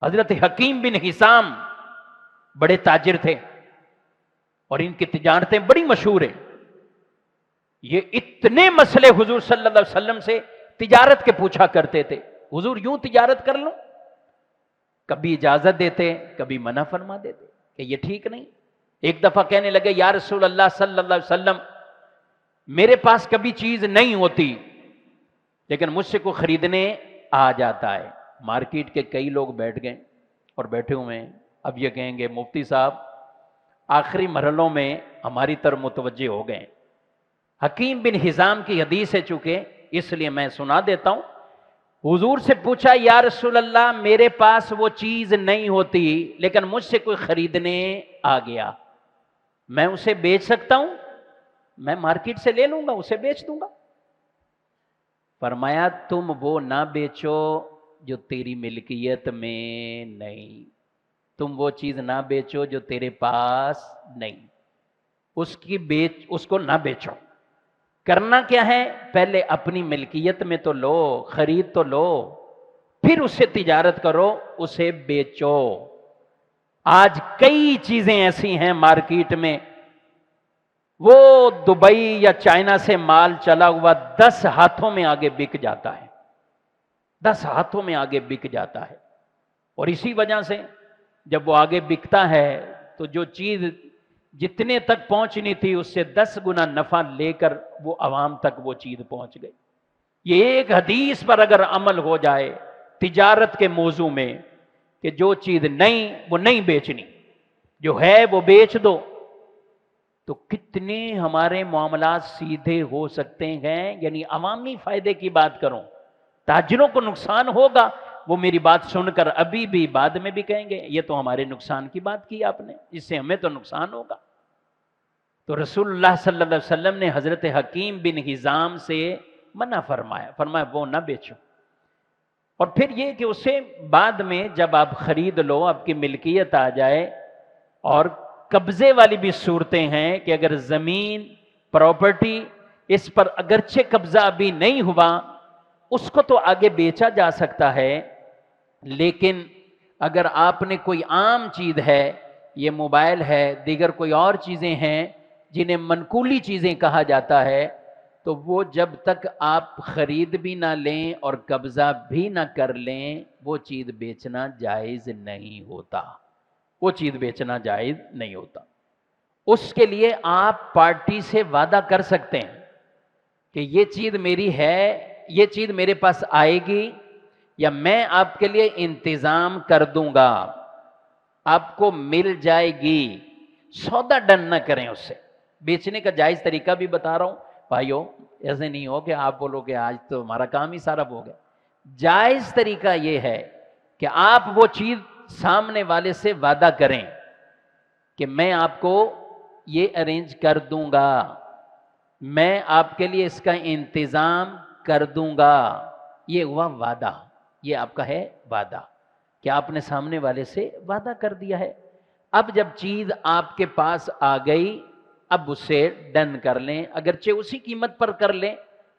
حضرت حکیم بن حسام بڑے تاجر تھے اور ان کی تجارتیں بڑی مشہور ہیں. یہ اتنے مسئلے حضور صلی اللہ علیہ وسلم سے تجارت کے پوچھا کرتے تھے. حضور یوں تجارت کر لوں؟ کبھی اجازت دیتے, کبھی منع فرما دیتے کہ یہ ٹھیک نہیں. ایک دفعہ کہنے لگے یا رسول اللہ صلی اللہ علیہ وسلم, میرے پاس کبھی چیز نہیں ہوتی لیکن مجھ سے کوئی خریدنے آ جاتا ہے. مارکیٹ کے کئی لوگ بیٹھ گئے اور بیٹھے ہوئے ہیں. اب یہ کہیں گے مفتی صاحب آخری مرحلوں میں ہماری طرف متوجہ ہو گئے. حکیم بن حزام کی حدیث ہے چونکہ, اس لیے میں سنا دیتا ہوں. حضور سے پوچھا یا رسول اللہ میرے پاس وہ چیز نہیں ہوتی لیکن مجھ سے کوئی خریدنے آ گیا, میں اسے بیچ سکتا ہوں؟ میں مارکیٹ سے لے لوں گا, اسے بیچ دوں گا. فرمایا تم وہ نہ بیچو جو تیری ملکیت میں نہیں, تم وہ چیز نہ بیچو جو تیرے پاس نہیں, اس کو نہ بیچو. کرنا کیا ہے؟ پہلے اپنی ملکیت میں تو لو, خرید تو لو, پھر اس سے تجارت کرو, اسے بیچو. آج کئی چیزیں ایسی ہیں مارکیٹ میں, وہ دبئی یا چائنا سے مال چلا ہوا 10 ہاتھوں میں آگے بک جاتا ہے, 10 ہاتھوں میں آگے بک جاتا ہے. اور اسی وجہ سے جب وہ آگے بکتا ہے تو جو چیز جتنے تک پہنچنی تھی اس سے 10 گنا نفع لے کر وہ عوام تک وہ چیز پہنچ گئی. یہ ایک حدیث پر اگر عمل ہو جائے تجارت کے موضوع میں کہ جو چیز نہیں وہ نہیں بیچنی, جو ہے وہ بیچ دو, تو کتنے ہمارے معاملات سیدھے ہو سکتے ہیں. یعنی عوامی فائدے کی بات کروں, تاجروں کو نقصان ہوگا, وہ میری بات سن کر ابھی بھی بعد میں بھی کہیں گے یہ تو ہمارے نقصان کی بات کی آپ نے, اس سے ہمیں تو نقصان ہوگا. تو رسول اللہ صلی اللہ علیہ وسلم نے حضرت حکیم بن حزام سے منع فرمایا, فرمایا وہ نہ بیچو. اور پھر یہ کہ اسے بعد میں جب آپ خرید لو, آپ کی ملکیت آ جائے, اور قبضے والی بھی صورتیں ہیں کہ اگر زمین پراپرٹی اس پر اگرچہ قبضہ ابھی نہیں ہوا اس کو تو آگے بیچا جا سکتا ہے, لیکن اگر آپ نے کوئی عام چیز ہے, یہ موبائل ہے, دیگر کوئی اور چیزیں ہیں جنہیں منقولی چیزیں کہا جاتا ہے, تو وہ جب تک آپ خرید بھی نہ لیں اور قبضہ بھی نہ کر لیں وہ چیز بیچنا جائز نہیں ہوتا, وہ چیز بیچنا جائز نہیں ہوتا. اس کے لیے آپ پارٹی سے وعدہ کر سکتے ہیں کہ یہ چیز میری ہے, یہ چیز میرے پاس آئے گی, یا میں آپ کے لیے انتظام کر دوں گا, آپ کو مل جائے گی. سودا ڈن نہ کریں اس سے. بیچنے کا جائز طریقہ بھی بتا رہا ہوں بھائیو, ایسے نہیں ہو کہ آپ بولو کہ آج تو ہمارا کام ہی سارا ہو گیا. جائز طریقہ یہ ہے کہ آپ وہ چیز سامنے والے سے وعدہ کریں کہ میں آپ کو یہ ارینج کر دوں گا, میں آپ کے لیے اس کا انتظام کر دوں گا. یہ ہوا وعدہ, یہ آپ کا ہے وعدہ کہ آپ نے سامنے والے سے وعدہ کر دیا ہے. اب جب چیز آپ کے پاس آ گئی اب اسے ڈن کر لیں, اگرچہ اسی قیمت پر کر لیں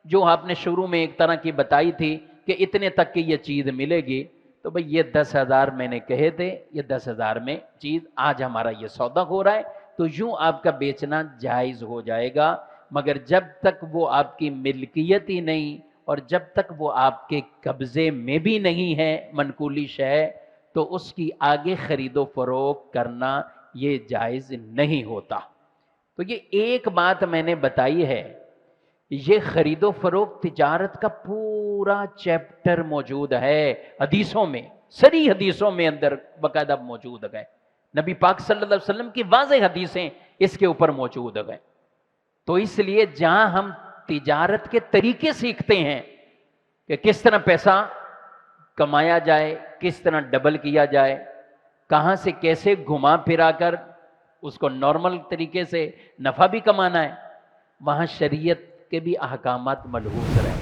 جو آپ نے شروع میں ایک طرح کی بتائی تھی کہ اتنے تک کی یہ چیز ملے گی. تو بھئی یہ 10,000 میں نے کہے تھے, یہ 10,000 میں چیز آج ہمارا یہ سودا ہو رہا ہے, تو یوں آپ کا بیچنا جائز ہو جائے گا. مگر جب تک وہ آپ کی ملکیت ہی نہیں اور جب تک وہ آپ کے قبضے میں بھی نہیں ہے منقولی شے, تو اس کی آگے خرید و فروخت کرنا یہ جائز نہیں ہوتا. تو یہ ایک بات میں نے بتائی ہے. یہ خرید و فروخت تجارت کا پورا چیپٹر موجود ہے حدیثوں میں, سری حدیثوں میں اندر باقاعدہ موجود ہے. نبی پاک صلی اللہ علیہ وسلم کی واضح حدیثیں اس کے اوپر موجود ہیں. تو اس لیے جہاں ہم تجارت کے طریقے سیکھتے ہیں کہ کس طرح پیسہ کمایا جائے, کس طرح ڈبل کیا جائے, کہاں سے کیسے گھما پھرا کر اس کو نارمل طریقے سے نفع بھی کمانا ہے, وہاں شریعت کے بھی احکامات ملحوظ رہیں.